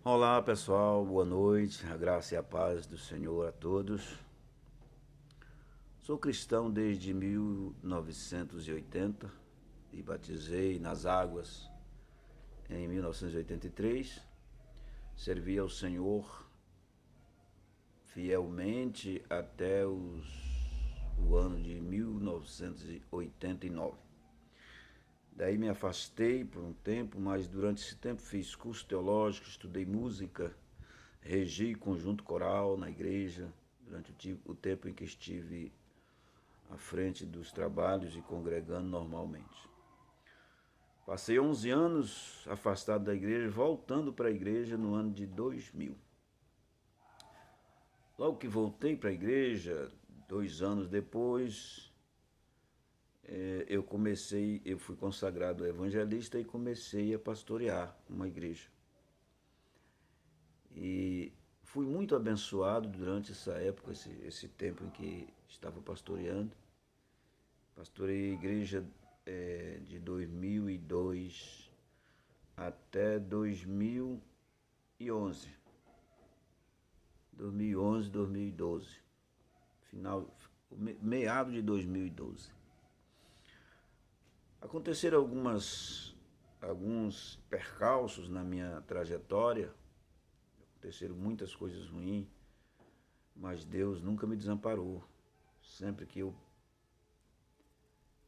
Olá pessoal, boa noite, a graça e a paz do Senhor a todos. Sou cristão desde 1980 e batizei nas águas em 1983. Servi ao Senhor fielmente até o ano de 1989. Daí me afastei por um tempo, mas durante esse tempo fiz curso teológico, estudei música, regi conjunto coral na igreja, durante o tempo em que estive à frente dos trabalhos e congregando normalmente. Passei 11 anos afastado da igreja, voltando para a igreja no ano de 2000. Logo que voltei para a igreja, 2 anos depois, eu fui consagrado evangelista e comecei a pastorear uma igreja. E fui muito abençoado durante essa época, esse tempo em que estava pastoreando. Pastorei a igreja de 2002 até 2011. 2011, 2012. Meado de 2012. Aconteceram alguns percalços na minha trajetória. Aconteceram muitas coisas ruins, mas Deus nunca me desamparou. Sempre que eu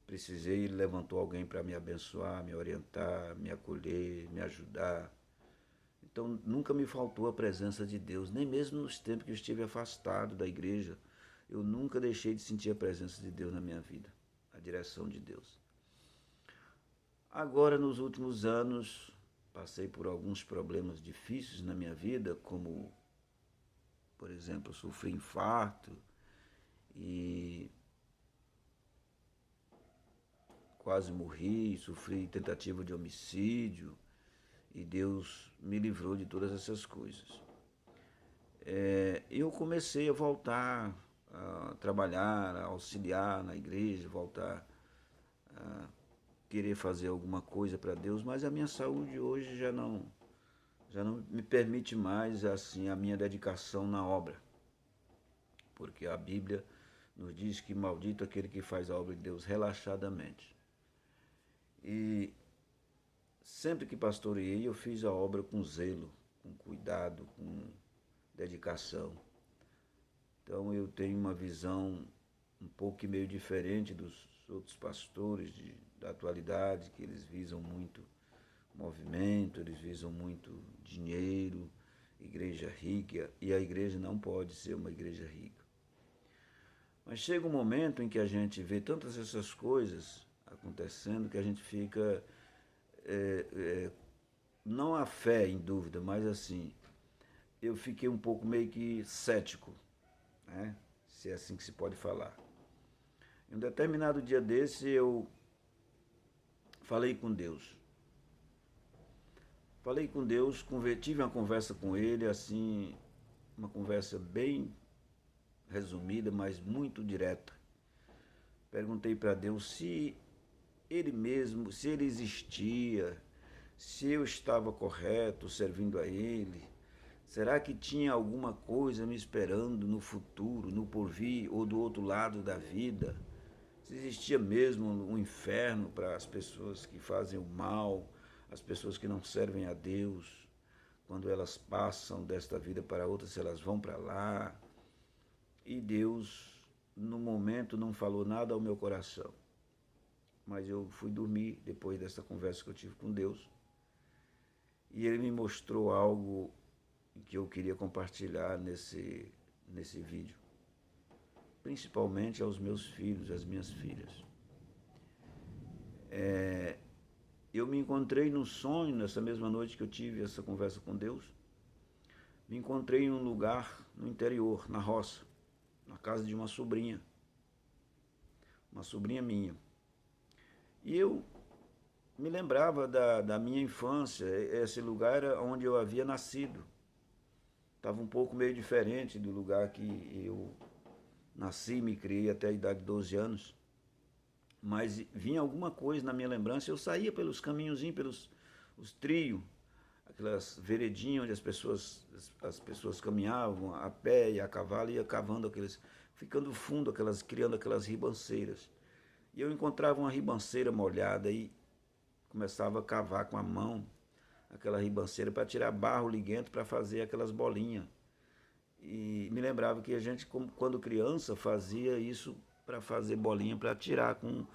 precisei, Ele levantou alguém para me abençoar, me orientar, me acolher, me ajudar. Então nunca me faltou a presença de Deus, nem mesmo nos tempos que eu estive afastado da igreja. Eu nunca deixei de sentir a presença de Deus na minha vida, a direção de Deus. Agora, nos últimos anos, passei por alguns problemas difíceis na minha vida, como, por exemplo, sofri infarto e quase morri, sofri tentativa de homicídio e Deus me livrou de todas essas coisas. Eu comecei a voltar a trabalhar, a auxiliar na igreja, voltar a querer fazer alguma coisa para Deus, mas a minha saúde hoje já não me permite mais assim a minha dedicação na obra, porque a Bíblia nos diz que maldito aquele que faz a obra de Deus relaxadamente. E sempre que pastoreei, eu fiz a obra com zelo, com cuidado, com dedicação. Então eu tenho uma visão um pouco meio diferente dos outros pastores da atualidade, que eles visam muito movimento, eles visam muito dinheiro, igreja rica, e a igreja não pode ser uma igreja rica. Mas chega um momento em que a gente vê tantas essas coisas acontecendo que a gente fica, não a fé em dúvida, mas assim, eu fiquei um pouco meio que cético, né? Se é assim que se pode falar. Em um determinado dia desse eu falei com Deus. Falei com Deus, tive uma conversa com Ele, assim, uma conversa bem resumida, mas muito direta. Perguntei para Deus se Ele mesmo, se Ele existia, se eu estava correto servindo a Ele. Será que tinha alguma coisa me esperando no futuro, no porvir ou do outro lado da vida? Se existia mesmo um inferno para as pessoas que fazem o mal, as pessoas que não servem a Deus, quando elas passam desta vida para outra, se elas vão para lá. E Deus, no momento, não falou nada ao meu coração. Mas eu fui dormir depois dessa conversa que eu tive com Deus. E Ele me mostrou algo que eu queria compartilhar nesse vídeo. Principalmente aos meus filhos, às minhas filhas. Eu me encontrei num sonho, nessa mesma noite que eu tive essa conversa com Deus. Me encontrei em um lugar no interior, na roça, na casa de uma sobrinha minha. E eu me lembrava da minha infância, esse lugar era onde eu havia nascido. Estava um pouco meio diferente do lugar que eu nasci e me criei até a idade de 12 anos. Mas vinha alguma coisa na minha lembrança, eu saía pelos caminhozinhos, pelos os trios, aquelas veredinhas onde as pessoas caminhavam a pé e a cavalo, ia cavando aqueles, ficando fundo, criando aquelas ribanceiras. E eu encontrava uma ribanceira molhada e começava a cavar com a mão aquela ribanceira para tirar barro liguento para fazer aquelas bolinhas. E me lembrava que a gente, quando criança, fazia isso para fazer bolinha, para tirar com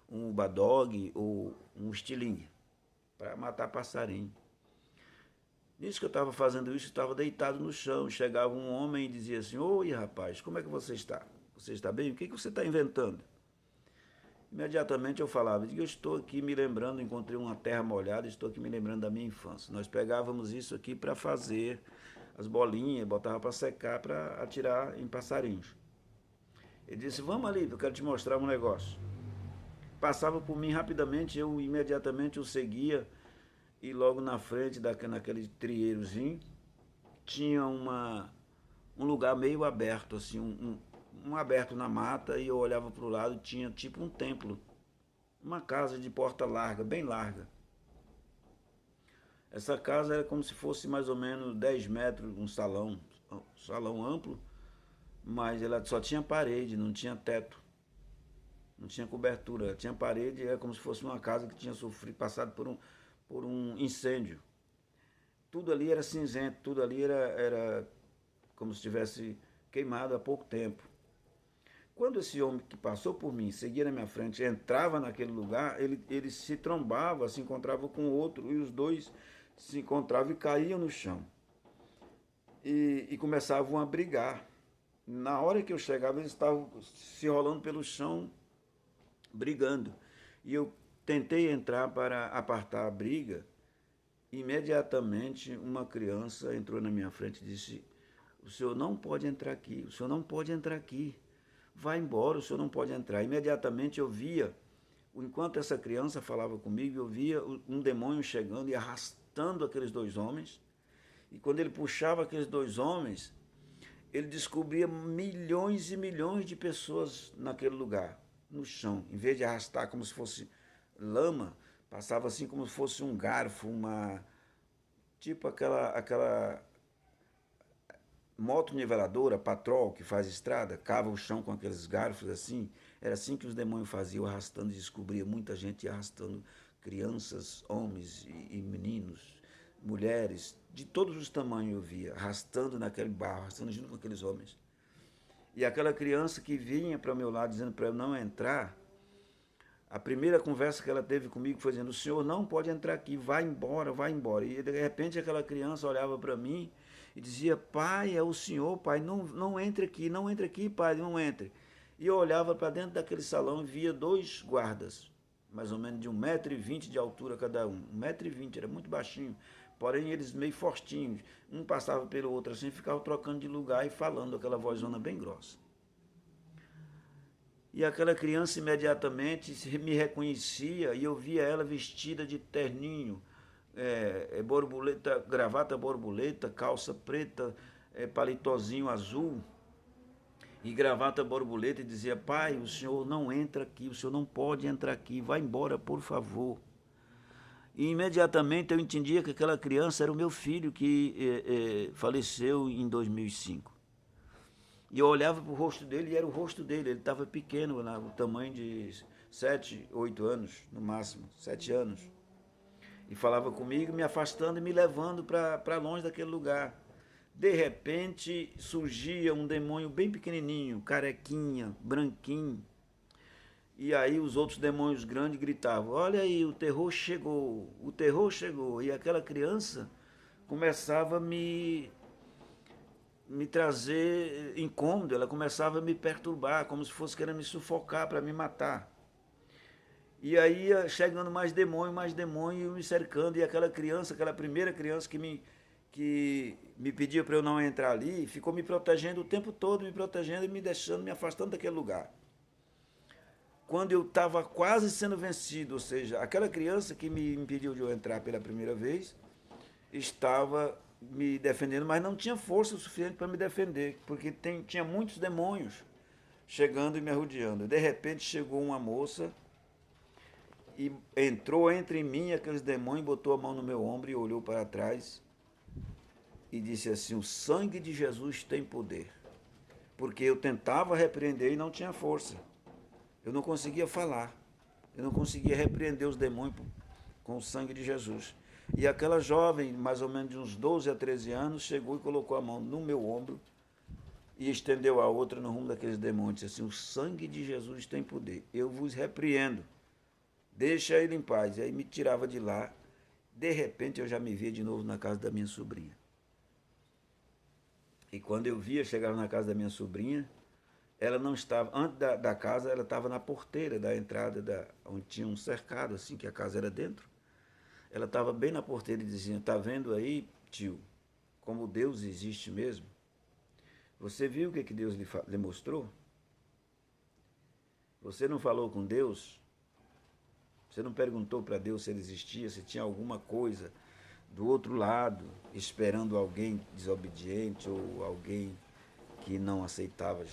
um badog ou um estilingue, para matar passarinho. Nisso que eu estava fazendo isso, eu estava deitado no chão. Chegava um homem e dizia assim: oi, rapaz, como é que você está? Você está bem? O que você está inventando? Imediatamente eu falava: eu estou aqui me lembrando, encontrei uma terra molhada, estou aqui me lembrando da minha infância. Nós pegávamos isso aqui para fazer as bolinhas, botava para secar, para atirar em passarinhos. Ele disse: vamos ali, eu quero te mostrar um negócio. Passava por mim rapidamente, eu imediatamente o seguia, e logo na frente, naquele trieirozinho, tinha um lugar meio aberto, assim, um aberto na mata, e eu olhava para o lado, tinha tipo um templo, uma casa de porta larga, bem larga. Essa casa era como se fosse mais ou menos 10 metros, um salão amplo, mas ela só tinha parede, não tinha teto, não tinha cobertura, ela tinha parede, era como se fosse uma casa que tinha passado por um incêndio. Tudo ali era cinzento, tudo ali era como se tivesse queimado há pouco tempo. Quando esse homem que passou por mim, seguia na minha frente, entrava naquele lugar, ele se trombava, se encontrava com outro, e os dois se encontravam e caíam no chão. E começavam a brigar. Na hora que eu chegava, eles estavam se rolando pelo chão, brigando. E eu tentei entrar para apartar a briga. Imediatamente, uma criança entrou na minha frente e disse: o senhor não pode entrar aqui, o senhor não pode entrar aqui. Vai embora, o senhor não pode entrar. Imediatamente eu via, enquanto essa criança falava comigo, eu via um demônio chegando e arrastando aqueles dois homens. E quando ele puxava aqueles dois homens, ele descobria milhões e milhões de pessoas naquele lugar, no chão. Em vez de arrastar como se fosse lama, passava assim como se fosse um garfo, tipo aquela moto niveladora, patrol, que faz estrada, cava o chão com aqueles garfos assim. Era assim que os demônios faziam, arrastando, e descobria muita gente arrastando crianças, homens e meninos, mulheres, de todos os tamanhos eu via, arrastando naquele barro, arrastando junto com aqueles homens. E aquela criança que vinha para o meu lado dizendo para eu não entrar, a primeira conversa que ela teve comigo foi dizendo: o senhor não pode entrar aqui, vai embora, vai embora. E de repente aquela criança olhava para mim e dizia: pai, é o senhor, pai, não entre aqui, não entre aqui, pai, não entre. E eu olhava para dentro daquele salão e via dois guardas, mais ou menos de 1,20 m de altura cada um, 1,20 m, era muito baixinho, porém eles meio fortinhos, um passava pelo outro assim, ficava trocando de lugar e falando aquela vozona bem grossa. E aquela criança imediatamente me reconhecia e eu via ela vestida de terninho, borboleta, gravata borboleta, calça preta, palitozinho azul e gravata borboleta, e dizia: pai, o senhor não entra aqui, o senhor não pode entrar aqui, vai embora, por favor. E imediatamente eu entendia que aquela criança era o meu filho que faleceu em 2005. E eu olhava para o rosto dele e era o rosto dele, ele estava pequeno, o tamanho de 7, 8 anos, no máximo, 7 anos. E falava comigo, me afastando e me levando para longe daquele lugar. De repente surgia um demônio bem pequenininho, carequinha, branquinho. E aí os outros demônios grandes gritavam: olha aí, o terror chegou, o terror chegou. E aquela criança começava a me trazer incômodo, ela começava a me perturbar, como se fosse querendo me sufocar para me matar. E aí ia chegando mais demônio me cercando, e aquela criança, aquela primeira criança que me pedia para eu não entrar ali, ficou me protegendo o tempo todo, me protegendo e me deixando, me afastando daquele lugar. Quando eu estava quase sendo vencido, ou seja, aquela criança que me impediu de eu entrar pela primeira vez, estava me defendendo, mas não tinha força o suficiente para me defender, porque tinha muitos demônios chegando e me arrodeando. De repente chegou uma moça e entrou entre mim e aqueles demônios, botou a mão no meu ombro e olhou para trás e disse assim: o sangue de Jesus tem poder. Porque eu tentava repreender e não tinha força. Eu não conseguia falar. Eu não conseguia repreender os demônios com o sangue de Jesus. E aquela jovem, mais ou menos de uns 12 a 13 anos, chegou e colocou a mão no meu ombro e estendeu a outra no rumo daqueles demônios. Disse assim: o sangue de Jesus tem poder. Eu vos repreendo. Deixa ele em paz. E aí me tirava de lá. De repente eu já me via de novo na casa da minha sobrinha. E quando eu via, chegava na casa da minha sobrinha, ela não estava, antes da casa, ela estava na porteira da entrada, onde tinha um cercado, assim, que a casa era dentro. Ela estava bem na porteira e dizia: está vendo aí, tio, como Deus existe mesmo? Você viu o que Deus lhe mostrou? Você não falou com Deus? Você não perguntou para Deus se ele existia, se tinha alguma coisa do outro lado, esperando alguém desobediente ou alguém que não aceitava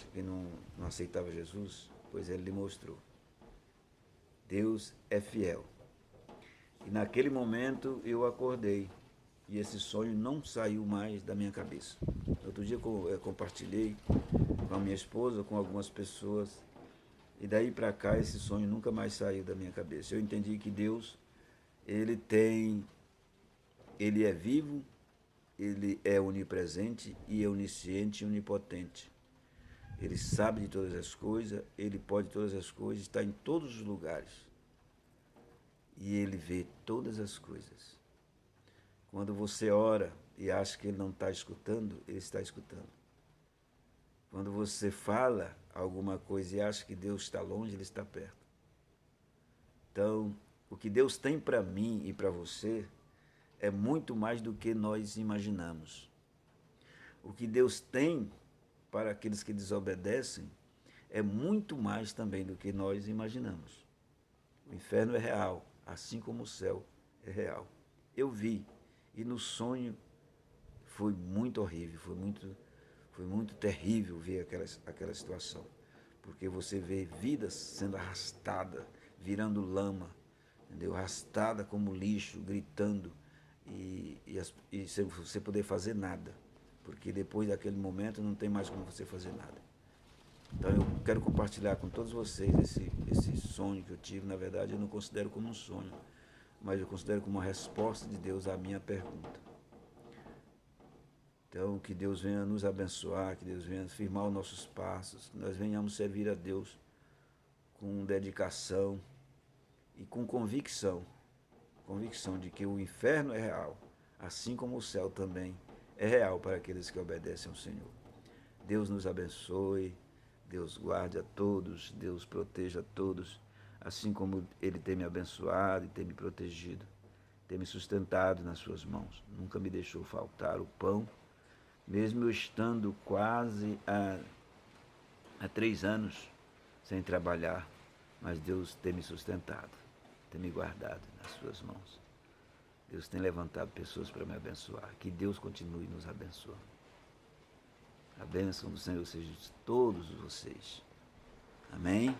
Jesus? Pois ele lhe mostrou. Deus é fiel. E naquele momento eu acordei e esse sonho não saiu mais da minha cabeça. Outro dia eu compartilhei com a minha esposa, com algumas pessoas, e daí para cá esse sonho nunca mais saiu da minha cabeça. Eu entendi que Deus, ele é vivo, ele é onipresente e é onisciente e onipotente. Ele sabe de todas as coisas, ele pode todas as coisas, está em todos os lugares. E ele vê todas as coisas. Quando você ora e acha que ele não está escutando, ele está escutando. Quando você fala alguma coisa e acha que Deus está longe, ele está perto. Então, o que Deus tem para mim e para você é muito mais do que nós imaginamos. O que Deus tem para aqueles que desobedecem é muito mais também do que nós imaginamos. O inferno é real, assim como o céu é real. Eu vi, e no sonho foi muito horrível, foi muito terrível ver aquela situação. Porque você vê vidas sendo arrastadas, virando lama, entendeu? Arrastada como lixo, gritando, e sem você poder fazer nada. Porque depois daquele momento não tem mais como você fazer nada. Então eu quero compartilhar com todos vocês esse sonho que eu tive. Na verdade, eu não considero como um sonho, mas eu considero como uma resposta de Deus à minha pergunta. Então, que Deus venha nos abençoar, que Deus venha firmar os nossos passos, que nós venhamos servir a Deus com dedicação e com convicção de que o inferno é real, assim como o céu também é real para aqueles que obedecem ao Senhor. Deus nos abençoe, Deus guarde a todos, Deus proteja a todos, assim como Ele tem me abençoado e tem me protegido, tem me sustentado nas suas mãos. Nunca me deixou faltar o pão, mesmo eu estando quase há 3 anos sem trabalhar, mas Deus tem me sustentado, tem me guardado nas suas mãos. Deus tem levantado pessoas para me abençoar. Que Deus continue nos abençoando. A bênção do Senhor seja de todos vocês. Amém?